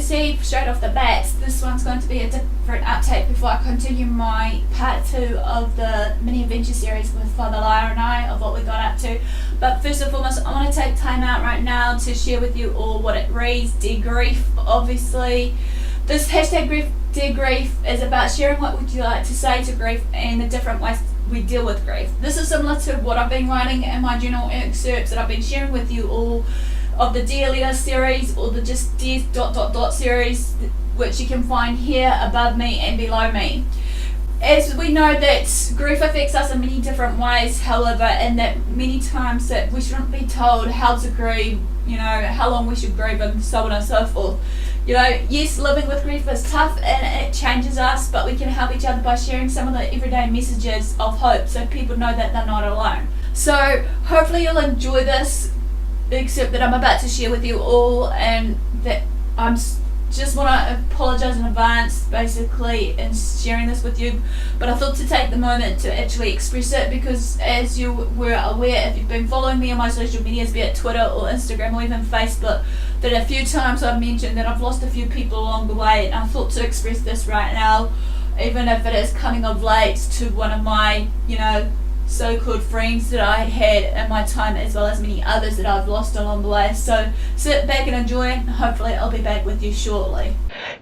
see straight off the bat, this one's going to be a different uptake before I continue my part 2 of the mini adventure series with Father Lyra and I of what we got up to. But first and foremost, I want to take time out right now to share with you all what it reads. Dear Grief, obviously. This hashtag grief, Dear Grief is about sharing what would you like to say to grief and the different ways we deal with grief. This is similar to what I've been writing in my journal excerpts that I've been sharing with you all of the Dear Letter series or the just Dear ... series, which you can find here above me and below me. As we know that grief affects us in many different ways, however, and that many times that we shouldn't be told how to grieve, you know, how long we should grieve and so on and so forth. You know, yes, living with grief is tough and it changes us, but we can help each other by sharing some of the everyday messages of hope so people know that they're not alone. So hopefully you'll enjoy this excerpt that I'm about to share with you all, and that I'm just want to apologize in advance basically in sharing this with you, but I thought to take the moment to actually express it because, as you were aware if you've been following me on my social medias, be it Twitter or Instagram or even Facebook, that a few times I've mentioned that I've lost a few people along the way, and I thought to express this right now, even if it is coming of late to one of my, you know, so-called friends that I had in my time, as well as many others that I've lost along the way. So sit back and enjoy, and hopefully I'll be back with you shortly.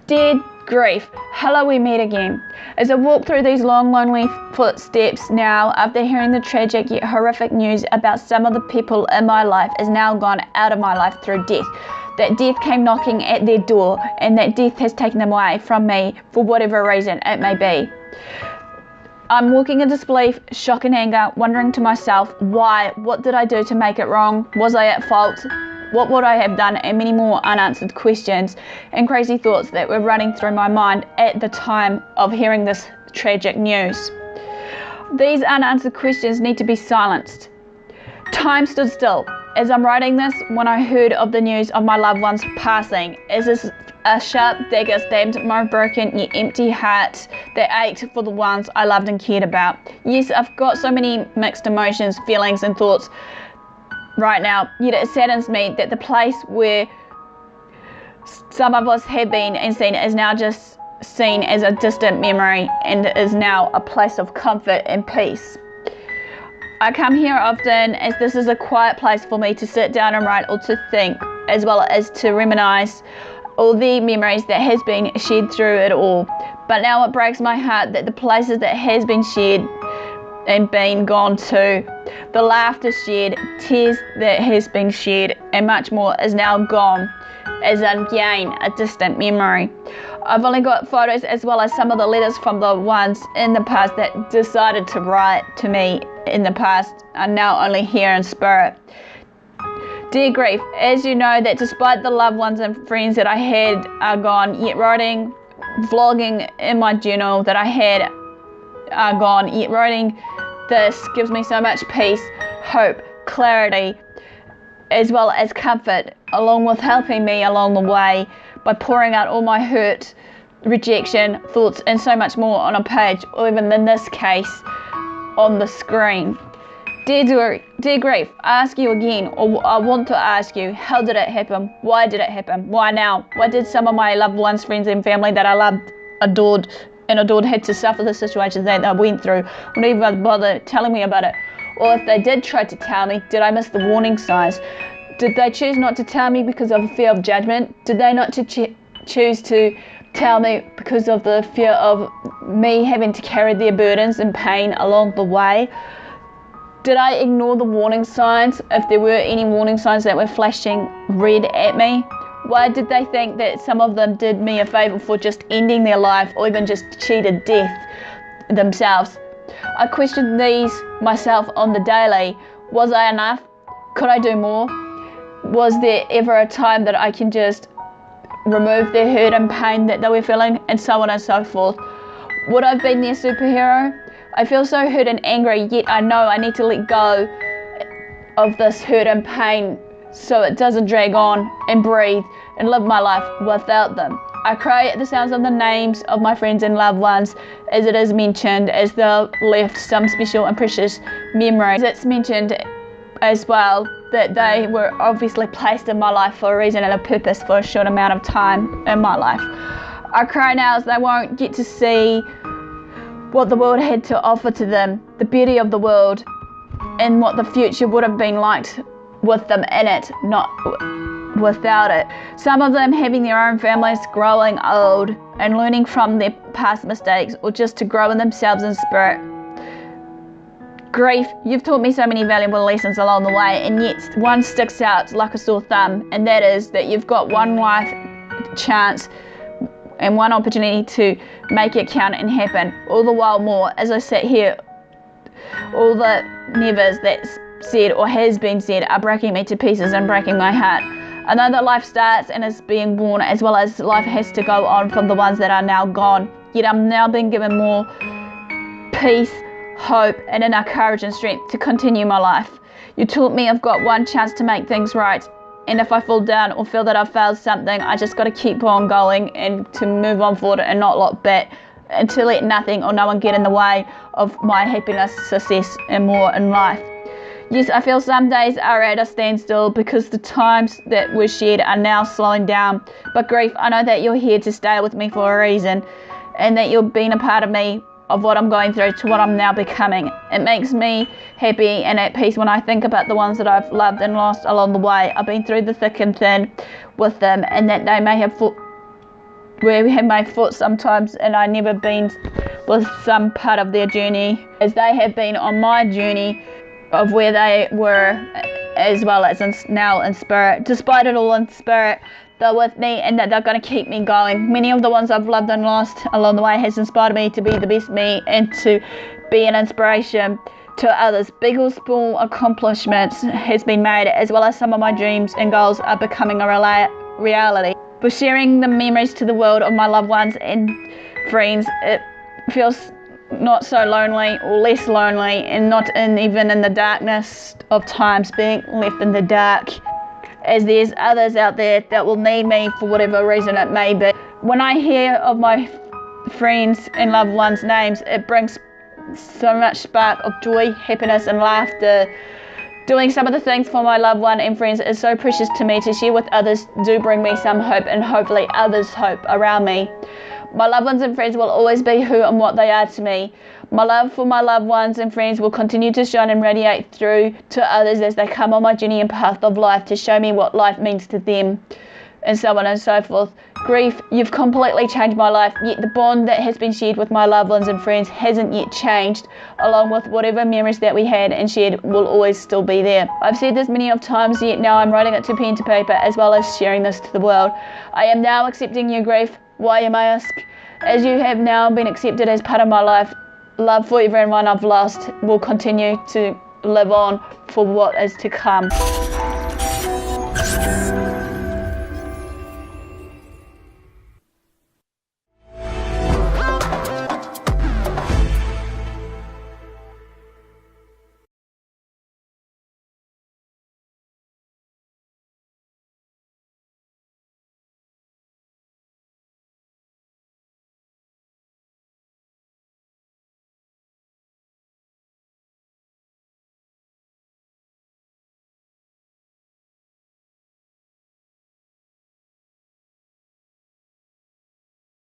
Dear Grief, hello, we meet again. As I walk through these long, lonely footsteps now, after hearing the tragic yet horrific news about some of the people in my life is now gone out of my life through death. That death came knocking at their door, and that death has taken them away from me for whatever reason it may be. I'm walking in disbelief, shock and anger, wondering to myself, why? What did I do to make it wrong? Was I at fault? What would I have done? And many more unanswered questions and crazy thoughts that were running through my mind at the time of hearing this tragic news. These unanswered questions need to be silenced. Time stood still as I'm writing this when I heard of the news of my loved ones passing. As a sharp dagger stabbed my broken yet empty heart that ached for the ones I loved and cared about. Yes, I've got so many mixed emotions, feelings and thoughts right now, yet it saddens me that the place where some of us have been and seen is now just seen as a distant memory and is now a place of comfort and peace. I come here often as this is a quiet place for me to sit down and write or to think, as well as to reminisce all the memories that has been shared through it all. But now it breaks my heart that the places that has been shared and been gone to, the laughter shared, tears that has been shared, and much more is now gone as again a distant memory. I've only got photos as well as some of the letters from the ones in the past that decided to write to me in the past are now only here in spirit. Dear Grief, as you know that despite the loved ones and friends that I had are gone, yet writing, vlogging in my journal that I had are gone, yet writing this gives me so much peace, hope, clarity, as well as comfort, along with helping me along the way by pouring out all my hurt, rejection, thoughts and so much more on a page, or even in this case, on the screen. Dear Grief, I ask you again, or I want to ask you, how did it happen? Why did it happen? Why now? Why did some of my loved ones, friends and family that I loved, adored had to suffer the situations that I went through? Would even bother telling me about it? Or if they did try to tell me, did I miss the warning signs? Did they choose not to tell me because of fear of judgment? Did they not choose to tell me because of the fear of me having to carry their burdens and pain along the way? Did I ignore the warning signs, if there were any warning signs that were flashing red at me? Why did they think that some of them did me a favour for just ending their life or even just cheated death themselves? I questioned these myself on the daily. Was I enough? Could I do more? Was there ever a time that I can just remove their hurt and pain that they were feeling, and so on and so forth? Would I have been their superhero? I feel so hurt and angry, yet I know I need to let go of this hurt and pain so it doesn't drag on, and breathe and live my life without them. I cry at the sounds of the names of my friends and loved ones as it is mentioned, as they've left some special and precious memories. It's mentioned as well, that they were obviously placed in my life for a reason and a purpose for a short amount of time in my life. I cry now as they won't get to see what the world had to offer to them, the beauty of the world, and what the future would have been like with them in it, not without it. Some of them having their own families, growing old, and learning from their past mistakes, or just to grow in themselves in spirit. Grief, you've taught me so many valuable lessons along the way, and yet one sticks out like a sore thumb, and that is that you've got one life chance and one opportunity to make it count and happen. All the while more, as I sit here, all the nevers that's said or has been said are breaking me to pieces and breaking my heart. I know that life starts and is being born, as well as life has to go on from the ones that are now gone. Yet I'm now being given more peace, hope, and enough courage and strength to continue my life. You taught me I've got one chance to make things right, and if I fall down or feel that I've failed something, I just got to keep on going and to move on forward and not look back, and to let nothing or no one get in the way of my happiness, success, and more in life. Yes, I feel some days are at a standstill because the times that were shared are now slowing down. But grief, I know that you're here to stay with me for a reason, and that you've been a part of me, of what I'm going through to what I'm now becoming. It makes me happy and at peace when I think about the ones that I've loved and lost along the way. I've been through the thick and thin with them, and that they may have fought where we have my foot sometimes, and I never been with some part of their journey as they have been on my journey of where they were, as well as now in spirit. Despite it all in spirit, they're with me, and that they're going to keep me going. Many of the ones I've loved and lost along the way has inspired me to be the best me and to be an inspiration to others. Big or small accomplishments has been made, as well as some of my dreams and goals are becoming a reality. For sharing the memories to the world of my loved ones and friends, it feels not so lonely or less lonely, and not even in the darkness of times being left in the dark, as there's others out there that will need me for whatever reason it may be. When I hear of my friends and loved ones' names, it brings so much spark of joy, happiness, and laughter. Doing some of the things for my loved one and friends is so precious to me. To share with others do bring me some hope, and hopefully others' hope around me. My loved ones and friends will always be who and what they are to me. My love for my loved ones and friends will continue to shine and radiate through to others as they come on my journey and path of life to show me what life means to them, and so on and so forth. Grief, you've completely changed my life, yet the bond that has been shared with my loved ones and friends hasn't yet changed, along with whatever memories that we had and shared will always still be there. I've said this many of times, yet now I'm writing it to pen to paper, as well as sharing this to the world. I am now accepting your grief. Why, you may ask? As you have now been accepted as part of my life, love for everyone I've lost will continue to live on for what is to come.